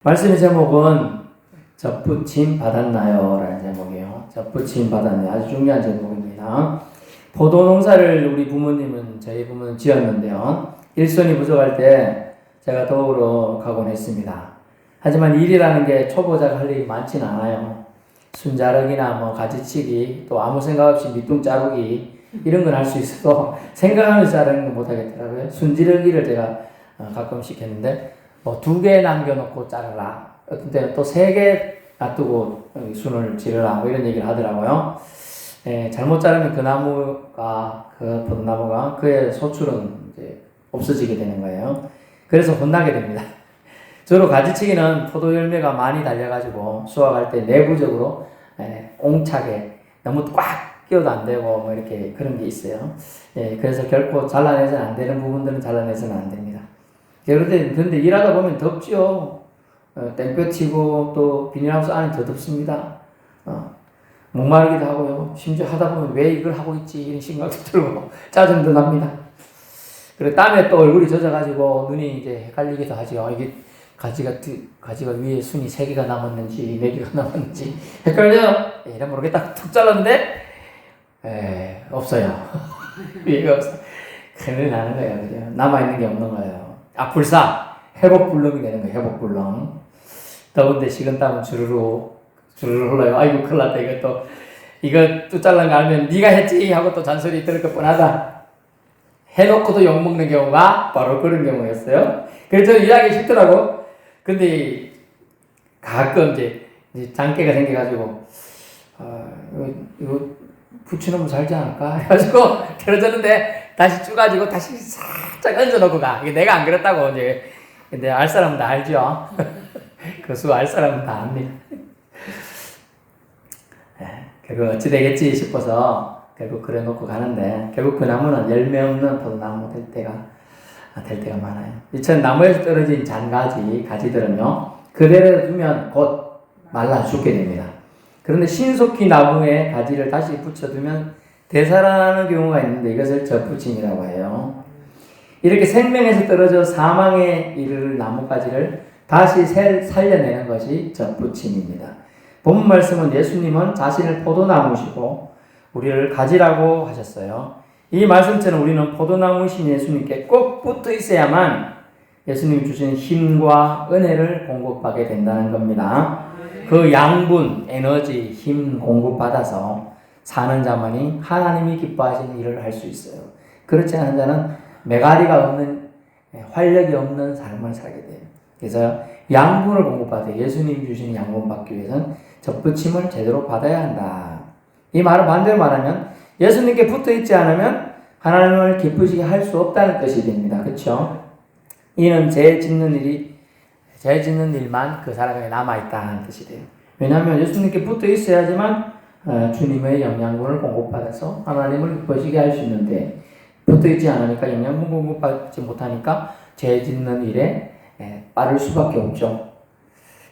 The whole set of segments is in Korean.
말씀의 제목은 접붙임 받았나요? 라는 제목이에요. 접붙임 받았나요? 아주 중요한 제목입니다. 포도 농사를 우리 부모님은, 저희 부모는 지었는데요. 일손이 부족할 때 제가 도우러 가곤 했습니다. 하지만 일이라는 게 초보자가 할 일이 많지는 않아요. 순자르기나 가지치기, 또 아무 생각 없이 밑둥 자르기, 이런 건 할 수 있어도 생각하면서 자르는 건 못하겠더라고요. 순지르기를 제가 가끔씩 했는데, 2개 남겨놓고 자르라. 어떤 때는 또 3개 놔두고 순을 지르라. 이런 얘기를 하더라고요. 잘못 자르면 그 나무가, 그 포도나무가, 그의 소출은 이제 없어지게 되는 거예요. 그래서 혼나게 됩니다. 주로 가지치기는 포도 열매가 많이 달려가지고 수확할 때 내부적으로 옹차게 너무 꽉 끼워도 안 되고 이렇게 그런 게 있어요. 그래서 결코 잘라내서는 안 되는 부분들은 잘라내서는 안 됩니다. 그런데 일하다 보면 덥지요. 땡볕 치고 또 비닐하우스 안에 더 덥습니다. 목마르기도 하고요. 심지어 하다 보면 왜 이걸 하고 있지 이런 생각도 들고 짜증도 납니다. 그리고 땀에 또 얼굴이 젖어가지고 눈이 이제 헷갈리기도 하죠. 이게 가지가 위에 순이 3개가 남았는지 4개가 남았는지 헷갈려요. 이런 모르겠다. 툭 잘랐는데 없어요. 위에가 없어. 큰일 나는 거예요. 그죠? 남아있는 게 없는 거예요. 불사 회복불능이 되는 거예요. 회복불능. 더운데 식은땀은 주르르 흘러요. 아이고 큰일 났다. 이거 또 잘란 거 알면 네가 했지 하고 또 잔소리 들을 것 뻔하다. 해놓고도 욕먹는 경우가 바로 그런 경우였어요. 그래서 저는 일하기 싫더라고. 근데 가끔 이제 장기가 생겨가지고 이거 붙여놓으면 살지 않을까 해가지고 들어졌는데 다시 쭈가지고 다시 살짝 얹어놓고 가. 이게 내가 안 그랬다고 이제. 근데 알 사람은 다 알죠. 그 알 사람은 다 압니다. 결국 어찌 되겠지 싶어서 결국 그래 놓고 가는데 결국 그 나무는 열매 없는 포도나무 될 때가 많아요. 이처럼 나무에서 떨어진 잔가지, 가지들은요, 그대로 두면 곧 말라 죽게 됩니다. 그런데 신속히 나무에 가지를 다시 붙여두면 되살아나는 경우가 있는데 이것을 접붙임이라고 해요. 이렇게 생명에서 떨어져 사망에 이를 나뭇가지를 다시 살려내는 것이 접붙임입니다. 본 말씀은 예수님은 자신을 포도나무시고 우리를 가지라고 하셨어요. 이 말씀처럼 우리는 포도나무이신 예수님께 꼭 붙어 있어야만 예수님이 주신 힘과 은혜를 공급받게 된다는 겁니다. 그 양분, 에너지, 힘 공급받아서 사는 자만이 하나님이 기뻐하시는 일을 할 수 있어요. 그렇지 않은 자는 메가리가 없는, 활력이 없는 삶을 살게 돼요. 그래서 양분을 공급받아야 예수님이 주신 양분 받기 위해서는 접붙임을 제대로 받아야 한다. 이 말을 반대로 말하면 예수님께 붙어 있지 않으면 하나님을 기쁘시게 할 수 없다는 뜻이 됩니다. 그렇죠? 이는 죄 짓는 일만 그 사람에게 남아있다는 뜻이 돼요. 왜냐하면 예수님께 붙어 있어야지만 주님의 영양분을 공급받아서 하나님을 기쁘시게 할 수 있는데 붙어 있지 않으니까 영양분 공급받지 못하니까 죄 짓는 일에 빠를 수밖에 없죠.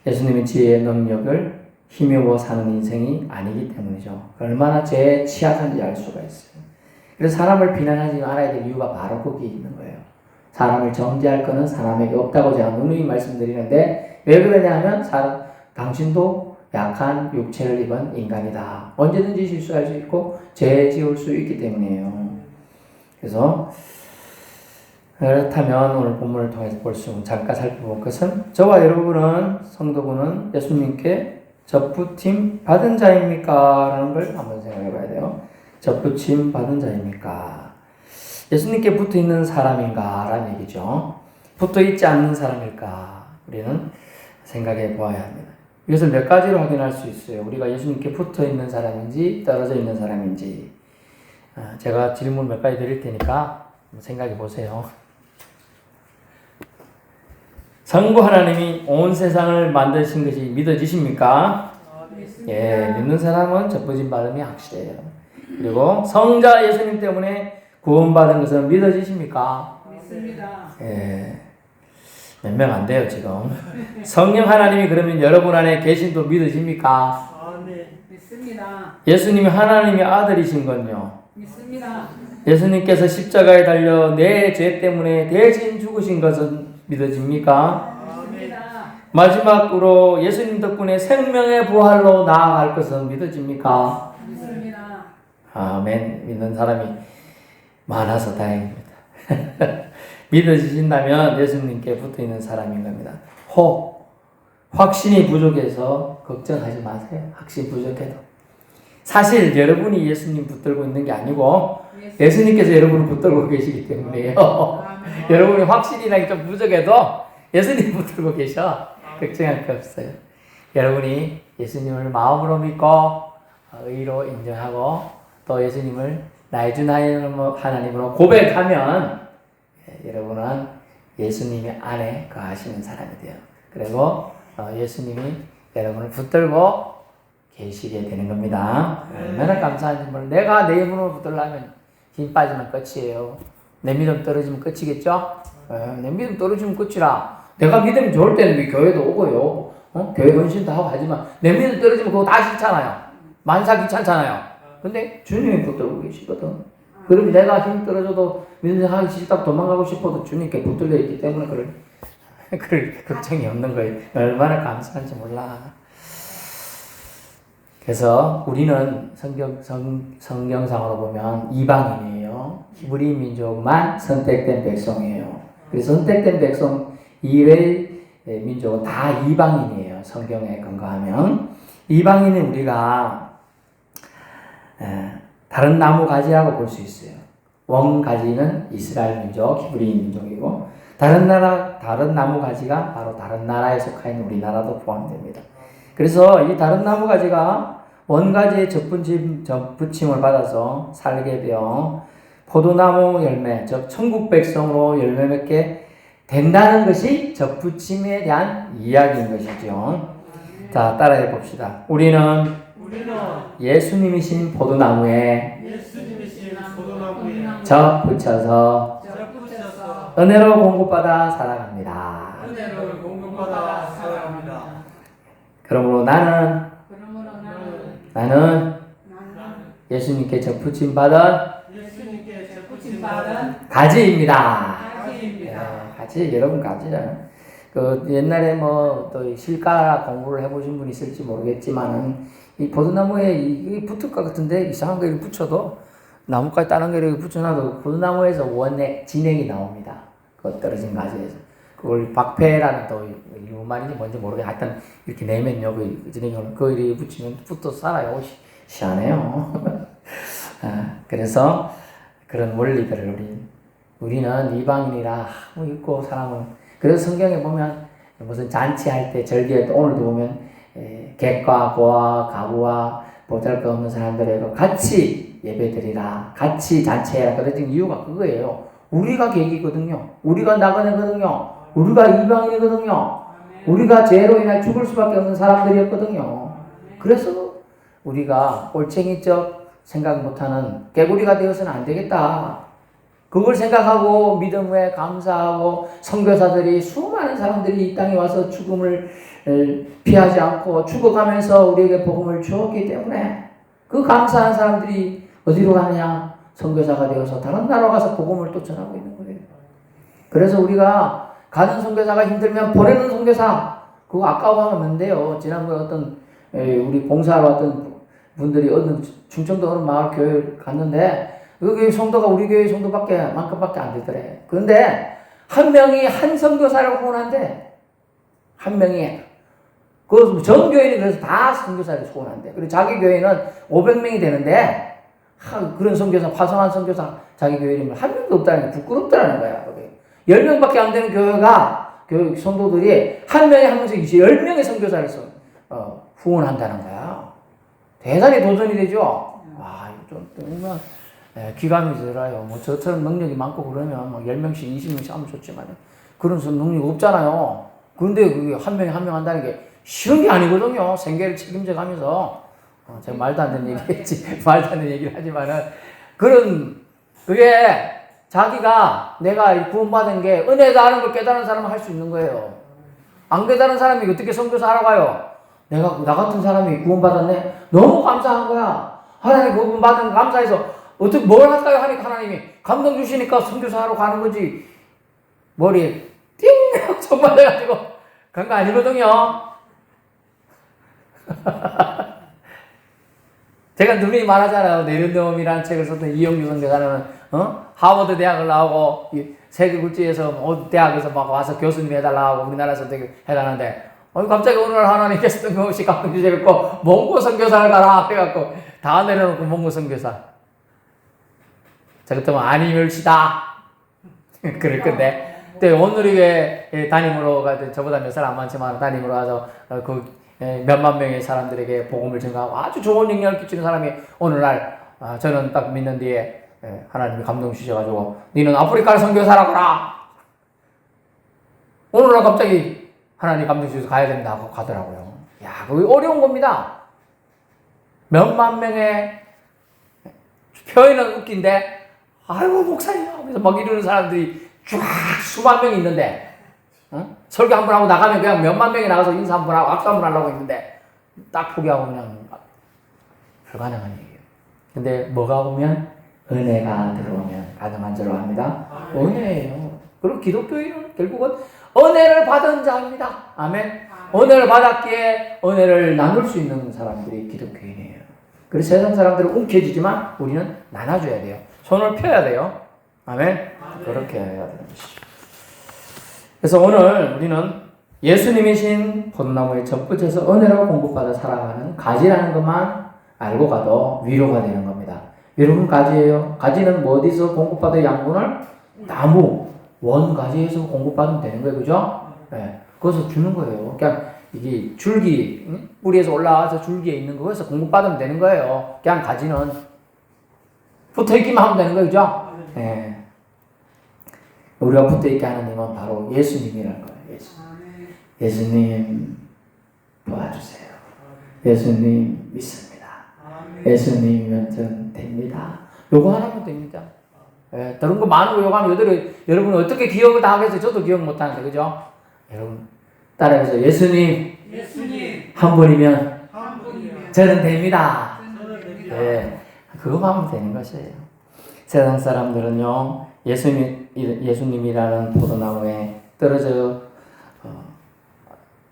예수님의 지혜의 능력을 힘입어 사는 인생이 아니기 때문이죠. 얼마나 죄에 취약한지 알 수가 있어요. 그래서 사람을 비난하지 말아야 될 이유가 바로 거기에 있는 거예요. 사람을 정죄할 것은 사람에게 없다고 제가 누누이 말씀드리는데 왜 그러냐 하면 당신도 약한 육체를 입은 인간이다. 언제든지 실수할 수 있고 죄 지을 수 있기 때문이에요. 그래서 그렇다면 오늘 본문을 통해서 잠깐 살펴볼 것은 저와 여러분은 성도분은 예수님께 접붙임 받은 자입니까? 라는 걸 한번 생각해 봐야 돼요. 접붙임 받은 자입니까? 예수님께 붙어 있는 사람인가? 라는 얘기죠. 붙어 있지 않는 사람일까? 우리는 생각해 보아야 합니다. 이것을 몇 가지로 확인할 수 있어요. 우리가 예수님께 붙어 있는 사람인지 떨어져 있는 사람인지. 제가 질문 몇 가지 드릴 테니까 생각해 보세요. 성부 하나님이 온 세상을 만드신 것이 믿어지십니까? 믿는 사람은 접붙임 받음이 확실해요. 그리고 성자 예수님 때문에 구원받은 것은 믿어지십니까? 믿습니다. 몇 명 안 돼요 지금. 성령 하나님이 그러면 여러분 안에 계신도 믿어집니까? 네. 믿습니다. 예수님이 하나님의 아들이신 건요. 믿습니다. 예수님께서 십자가에 달려 내 죄 때문에 대신 죽으신 것은 믿어집니까? 믿습니다. 마지막으로 예수님 덕분에 생명의 부활로 나아갈 것은 믿어집니까? 믿습니다. 아멘. 믿는 사람이 많아서 다행입니다. 믿어지신다면 예수님께 붙어있는 사람인 겁니다. 확신이 부족해서 걱정하지 마세요. 확신 부족해도. 사실 여러분이 예수님 붙들고 있는 게 아니고 예수님께서 여러분을 붙들고 계시기 때문에요. 여러분이 확신이라는 게 좀 부족해도 예수님 붙들고 계셔. 걱정할 게 없어요. 여러분이 예수님을 마음으로 믿고 의로 인정하고 또 예수님을 나의 주 하나님으로 고백하면 여러분은 예수님의 안에 거하시는 사람이 돼요. 그리고 예수님이 여러분을 붙들고 계시게 되는 겁니다. 얼마나 감사한지 몰라요. 내가 내 힘으로 붙들려면 힘 빠지면 끝이에요. 내 믿음 떨어지면 끝이겠죠? 내 믿음 떨어지면 끝이라. 내가 믿음이 좋을 때는 교회도 오고요. 교회 헌신도 하고 하지만 내 믿음 떨어지면 그거 다 싫잖아요. 만사 귀찮잖아요. 근데 주님이 붙들고 계시거든. 그럼 내가 힘 떨어져도 믿음 하기 싫다고 도망가고 싶어도 주님께 붙들려 있기 때문에 그럴 걱정이 없는 거예요. 얼마나 감사한지 몰라. 그래서 우리는 성경상으로 보면 이방인이에요. 히브리 민족만 선택된 백성이에요. 그래서 선택된 백성 이외의 민족은 다 이방인이에요. 성경에 근거하면. 이방인은 우리가 다른 나무 가지라고 볼 수 있어요. 원가지는 이스라엘 민족, 히브리 민족이고 다른 나무 가지가 바로 다른 나라에 속한 우리나라도 포함됩니다. 그래서 이 다른 나무 가지가 원가지의 접붙임을 받아서 살게 되어 포도나무 열매, 즉 천국 백성으로 열매 맺게 된다는 것이 접붙임에 대한 이야기인 것이죠. 자, 따라해 봅시다. 우리는 예수님이신 포도나무에 접붙여서 은혜로 공급받아 살아갑니다. 그러므로 나는 예수님께 접붙임 받은 가지입니다. 가지, 여러분 가지잖아요. 그 옛날에 또 실가 공부를 해보신 분이 있을지 모르겠지만은 이 포도나무에 이게 붙을 것 같은데 이상한 거 이렇게 붙여도 나무까지 다른 거 이렇게 붙여놔도 포도나무에서 원액, 진액이 나옵니다. 그 떨어진 가지에서. 그걸 박패라는 또 이 말인지 뭔지 모르겠. 하여튼 이렇게 내면요, 그 진액이 그거 이렇게 붙이면 붙어 살아요. 희한해요. 그래서 그런 원리들을 우리는 이방인이라 있고 사람은 그래서 성경에 보면 무슨 잔치할 때 절기할 때 오늘도 보면 객과 고와 가부와 보잘것없는 사람들에게 같이 예배드리라 같이 잔치해라 그러진 이유가 그거예요. 우리가 객이거든요. 우리가 나그네거든요. 우리가 이방인이거든요. 우리가 죄로 인해 죽을 수밖에 없는 사람들이었거든요. 그래서 우리가 올챙이적 생각 못하는 개구리가 되어서는 안 되겠다. 그걸 생각하고 믿음에 감사하고 선교사들이 수많은 사람들이 이 땅에 와서 죽음을 피하지 않고 죽어가면서 우리에게 복음을 주었기 때문에 그 감사한 사람들이 어디로 가느냐? 선교사가 되어서 다른 나라 가서 복음을 또 전하고 있는 거예요. 그래서 우리가 가는 선교사가 힘들면 보내는 선교사 그거 아까워하면 안 돼요. 지난번에 어떤 우리 봉사하러 왔던 분들이 어느 충청도 어느 마을 교회 갔는데 여기 성도가 우리 교회 성도만큼밖에 안 되더래. 그런데 한 명이 한 선교사를 후원한대. 한 명이. 그 전 교회는 그래서 다 선교사를 후원한대. 그리고 자기 교회는 500명이 되는데 그런 선교사, 화성한 선교사 자기 교회 이름을 한 명도 없다는 게 부끄럽다는 거야. 10명밖에 안 되는 교회가 교회 성도들이 한 명씩 10명의 선교사를 후원한다는 거야. 대단히 도전이 되죠. 와, 이거 좀 정말 기감이 들어요. 저처럼 능력이 많고 그러면 10명씩, 20명씩 하면 좋지만 그런 능력이 없잖아요. 그런데 그게 한 명이 한 명 한다는 게 쉬운 게 아니거든요. 생계를 책임져 가면서. 제가 말도 안 되는 얘기했지. 말도 안 되는 얘기를 하지만은 그게 자기가 내가 구원받은 게 은혜다 하는 걸 깨달은 사람은 할 수 있는 거예요. 안 깨달은 사람이 어떻게 선교사 하러 가요? 나 같은 사람이 구원받았네? 너무 감사한 거야. 하나님 구원받은 감사해서 어떻게 뭘 할까요? 하니까 하나님이 감동 주시니까 선교사 하러 가는 거지. 머리에 띵! 정 맞아가지고 그런 거 아니거든요. 제가 누누이 말하잖아요. 내려놓음이라는 책을 썼던 이영규 선교사는 하버드 대학을 나오고 세계 굴지에서 대학에서 막 와서 교수님 해달라고 우리나라에서 되게 해가는데 갑자기 오늘 하나님께서 뜬금없이 감동 주셔갖고 몽고 선교사를 가라 해갖고 다 내려놓고 몽고 선교사. 자 그때면 아니 멸치다 그럴 건데 오늘 이게 담임으로 가든 저보다 몇 살 안 많지만 담임으로 가서 몇만 명의 사람들에게 복음을 전가하고 아주 좋은 영향을 끼치는 사람이 오늘날 저는 딱 믿는 뒤에 하나님이 감동 주셔가지고 너는 아프리카 선교사라고라. 오늘날 갑자기 하나님 감동 주셔서 가야 된다고 가더라고요. 야, 그거 어려운 겁니다. 몇만 명의 표현은 웃긴데 아이고 목사님 하면서 막 이러는 사람들이 쫙 수만 명이 있는데 설교 한 번 하고 나가면 그냥 몇만 명이 나가서 인사 한 번 하고 악수 한 번 하려고 했는데 딱 포기하고 그냥 불가능한 얘기예요. 근데 뭐가 오면 은혜가 들어오면 가능한 줄로 합니다. 은혜예요. 그리고 기독교인은 결국은 은혜를 받은 자입니다. 아멘. 은혜를 받았기에 은혜를 나눌 수 있는 사람들이 기독교인이에요. 그래서 세상 사람들은 움켜쥐지만 우리는 나눠줘야 돼요. 손을 펴야 돼요. 아멘. 그렇게 해야 되는 것이죠. 그래서 오늘 우리는 예수님이신 벚나무의 젖붙에서 은혜로 공급받아 살아가는 가지라는 것만 알고 가도 위로가 되는 겁니다. 여러분 가지예요. 가지는 뭐 어디서 공급받아 양분을? 나무, 원가지에서 공급받으면 되는 거예요. 그죠? 네. 거기서 주는 거예요. 그냥 이게 줄기, 뿌리에서 올라와서 줄기에 있는 거에서 공급받으면 되는 거예요. 그냥 가지는 붙어있기만 하면 되는 거예요. 그죠? 네. 우리가 붙어있게 하는 님은 바로 예수님이라는 거예요. 예수님 도와주세요. 예수님 믿습니다. 예수님이면 전 됩니다. 요거 하나면 됩니다. 다른 거 많은 거 요거 하면 여러분 어떻게 기억을 다 하겠어요? 저도 기억 못하는데 그죠? 여러분 따라해서 예수님 한 분이면 저는 됩니다. 네, 그거 하면 되는 것이에요. 세상 사람들은요 예수님이라는 포도나무에 떨어져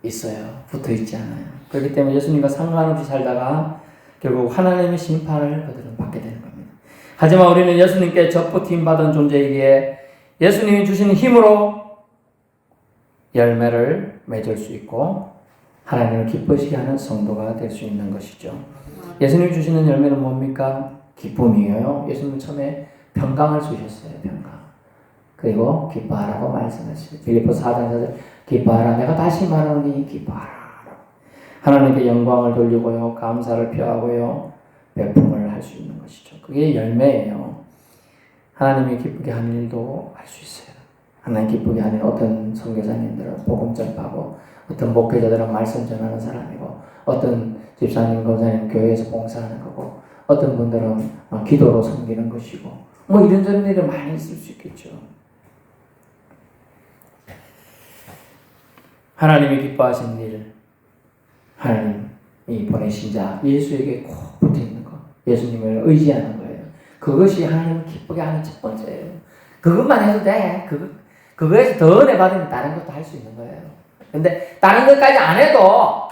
있어요. 붙어 있지 않아요. 그렇기 때문에 예수님과 상관없이 살다가 결국 하나님의 심판을 그들은 받게 되는 겁니다. 하지만 우리는 예수님께 접붙임 받은 존재이기에 예수님이 주시는 힘으로 열매를 맺을 수 있고 하나님을 기쁘시게 하는 성도가 될 수 있는 것이죠. 예수님이 주시는 열매는 뭡니까? 기쁨이에요. 예수님은 처음에 평강을 주셨어요. 평강. 그리고 기뻐하라고 말씀하셨어요. 빌립보서 4장 4절 기뻐하라. 내가 다시 말하노니 기뻐하라. 하나님께 영광을 돌리고요. 감사를 표하고요. 배품을 할 수 있는 것이죠. 그게 열매예요. 하나님이 기쁘게 하는 일도 할 수 있어요. 하나님 기쁘게 하는 어떤 선교사님들은 복음 전파하고 어떤 목회자들은 말씀 전하는 사람이고 어떤 집사님, 권사님 교회에서 봉사하는 거고 어떤 분들은 기도로 섬기는 것이고 뭐 이런저런 일이 많이 있을 수 있겠죠. 하나님이 기뻐하신 일, 하나님이 보내신 자 예수에게 꼭 붙어있는 것, 예수님을 의지하는 거예요. 그것이 하나님을 기쁘게 하는 첫 번째예요. 그것만 해도 돼. 그거에서 더 은혜 받으면 다른 것도 할 수 있는 거예요. 근데 다른 것까지 안 해도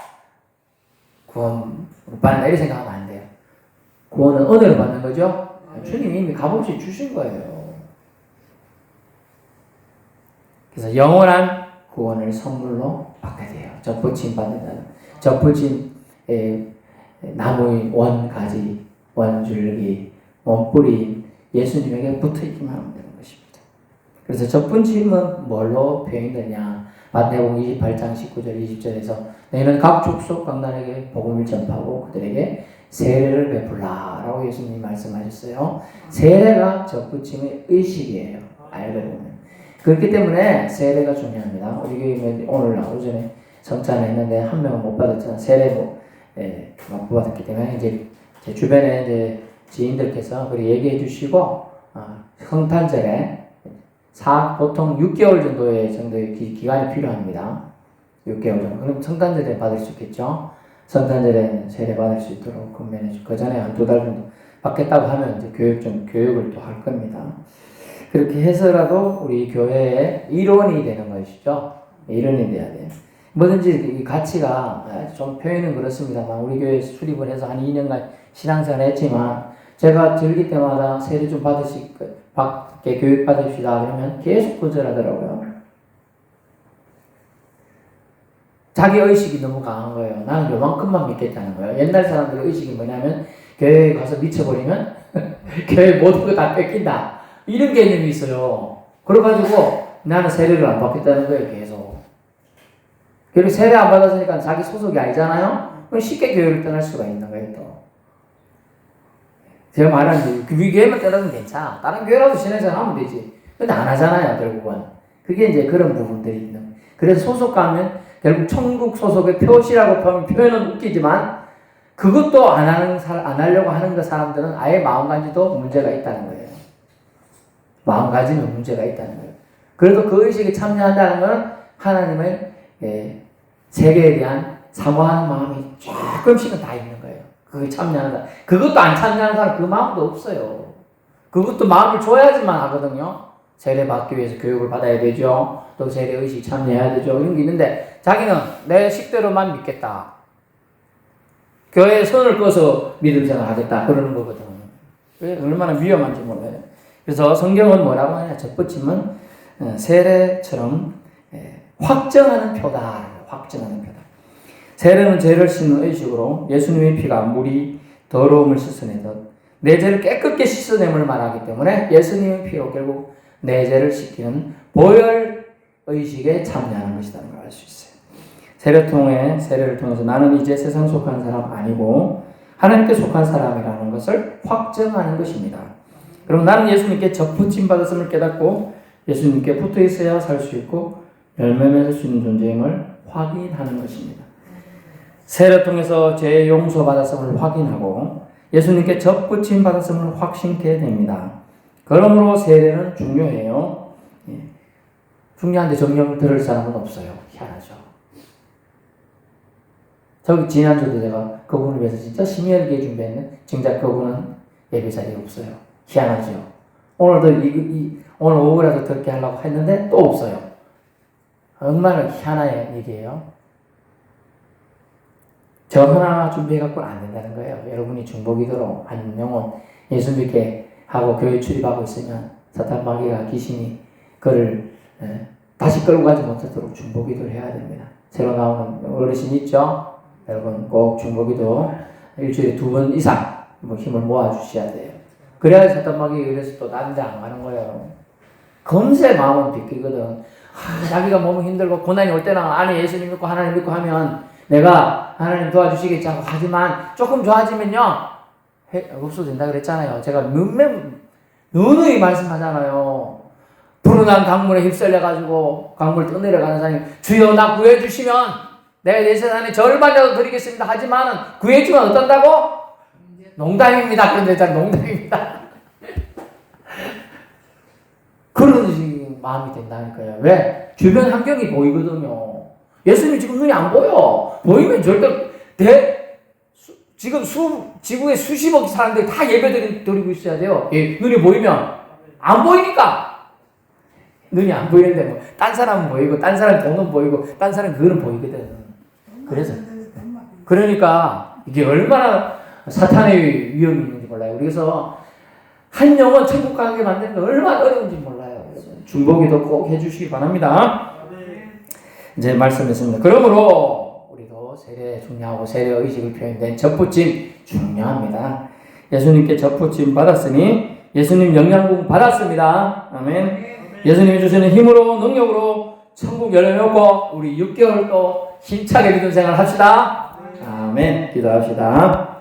구원 못 받는다 이렇게 생각하면 안 돼요. 구원은 은혜로 받는 거죠. 주님이 이미 값없이 주신 거예요. 그래서 영원한 구원을 선물로 받게 돼요. 젖붙임 받는다는 젖붙임 나무의 원가지, 원줄기, 원뿌리 예수님에게 붙어있기만 하면 되는 것입니다. 그래서 젖붙임은 뭘로 표현되냐? 마태복음 28장 19절 20절에서 너희는 각 족속 강단에게 복음을 전파하고 그들에게 세례를 베풀라라고 예수님이 말씀하셨어요. 세례가 젖붙임의 의식이에요. 알고 보면. 그렇기 때문에 세례가 중요합니다. 우리 교회 오늘 오전에 성찬을 했는데 한 명은 못 받았지만 세례도 못 받았기 때문에 이제 제 주변에 이제 지인들께서 그렇게 얘기해 주시고 성탄절에 보통 6개월 정도의 기간이 필요합니다. 6개월 정도. 그럼 성탄절에 받을 수 있겠죠? 성탄절에 세례 받을 수 있도록 권면해 주고 그 전에 한 2달 정도 받겠다고 하면 이제 교육을 또 할 겁니다. 그렇게 해서라도 우리 교회의 일원이 되는 것이죠. 일원이 돼야 돼요. 뭐든지 이 가치가 좀 표현은 그렇습니다만 우리 교회 수립을 해서 한 2년간 신앙생활 했지만 제가 즐길 때마다 세례 좀 받게 교육 받읍시다 그러면 계속 거절하더라고요. 자기 의식이 너무 강한 거예요. 나는 요만큼만 믿겠다는 거예요. 옛날 사람들의 의식이 뭐냐면 교회에 가서 미쳐버리면 교회 모든 거 다 뺏긴다. 이런 개념이 있어요. 그래가지고 나는 세례를 안 받겠다는 거예요. 계속. 그리고 세례 안 받았으니까 자기 소속이 아니잖아요. 그럼 쉽게 교회를 떠날 수가 있는 거예요. 또. 제가 말하는 그 교회만 떠나면 괜찮아. 다른 교회라도 신앙생활 하면 되지. 근데 안 하잖아요. 결국은. 그게 이제 그런 부분들이 있는. 그래서 소속가면 결국 천국 소속의 표시라고 표현은 웃기지만 그것도 안 하려고 하는 그 사람들은 아예 마음가짐도 문제가 있다는 거예요. 마음가짐에 문제가 있다는 거예요. 그래도 그 의식에 참여한다는 것은 하나님의 세계에 대한 사모하는 마음이 조금씩은 다 있는 거예요. 그게 참여한다. 그것도 안 참여하는 사람 그 마음도 없어요. 그것도 마음을 줘야지만 하거든요. 세례 받기 위해서 교육을 받아야 되죠. 또 세례 의식 참여해야 되죠. 이런 게 있는데 자기는 내 식대로만 믿겠다. 교회에 선을 꺼서 믿음 생활 하겠다. 그러는 거거든. 얼마나 위험한지 몰라요. 그래서 성경은 뭐라고 하냐. 접붙임은 세례처럼 확정하는 표다. 확정하는 표다. 세례는 죄를 씻는 의식으로 예수님의 피가 물이 더러움을 씻어내듯 내 죄를 깨끗게 씻어냄을 말하기 때문에 예수님의 피로 결국 내 죄를 씻기는 보혈 의식에 참여하는 것이라는 걸 알 수 있어요. 세례를 통해서 나는 이제 세상 속한 사람 아니고 하나님께 속한 사람이라는 것을 확정하는 것입니다. 그럼 나는 예수님께 접붙임 받았음을 깨닫고 예수님께 붙어 있어야 살 수 있고 열매 맺을 수 있는 존재임을 확인하는 것입니다. 세례를 통해서 죄의 용서 받았음을 확인하고 예수님께 접붙임 받았음을 확신케 됩니다. 그러므로 세례는 중요해요. 중요한데 정령을 들을 사람은 없어요. 희한하죠. 저기 지난주도 제가 그분을 위해서 진짜 심혈기에 준비했는데 정작 그분은 예배 자리에 없어요. 희한하죠. 오늘도 오늘 오후라도 듣게 하려고 했는데 또 없어요. 얼마나 희한한 일이에요. 저 하나 준비해갖고는 안 된다는 거예요. 여러분이 중보기도로 한 영혼 예수 믿게 하고 교회 출입하고 있으면 사탄 마귀가 귀신이 그를 다시 끌고 가지 못하도록 중보기도를 해야 됩니다. 새로 나오는 어르신 있죠? 여러분 꼭 중보기도 일주일에 2번 이상 힘을 모아주셔야 돼요. 그래야 사탄 마귀가 이래서 또 딴 데 안 가는 거예요. 금세 마음은 비끼거든. 자기가 몸이 힘들고 고난이 올 때는 안에 예수님 믿고 하나님 믿고 하면 내가 하나님 도와주시겠지 하고 하지만 조금 좋아지면요 없어진다 그랬잖아요. 제가 누누이 말씀하잖아요. 푸른한 강물에 휩쓸려가지고 강물 떠내려가는 사람이 주여 나 구해주시면 내가 내 세상에 절반이라도 드리겠습니다. 하지만 구해주면 어떤다고? 농담입니다. 그런데 농담입니다. 그런 식의 마음이 된다니까요. 왜? 주변 환경이 보이거든요. 예수님 지금 눈이 안 보여. 보이면 절대 지금 지구에 수십억 사람들이 다 예배 드리고 있어야 돼요. 눈이 보이면 안 보이니까. 눈이 안 보이는데 뭐 딴 사람은 보이고 딴 사람 돈은 보이고 딴 사람 그거는 보이거든. 그래서 그러니까 이게 얼마나 사탄의 위험이 있는지 몰라요. 그래서 한 영혼 천국 가게 만드는 게 얼마나 어려운지 몰라요. 중보기도 꼭 해주시기 바랍니다. 이제 말씀했습니다. 그러므로 우리도 세례 중요하고 세례 의식을 표현된 접붙임 중요합니다. 예수님께 접붙임 받았으니 예수님 영양분 받았습니다. 아멘. 예수님이 주시는 힘으로 능력으로 천국 열매 맺고 우리 6개월 또 힘차게 믿음 생활 합시다. 아멘. 기도합시다.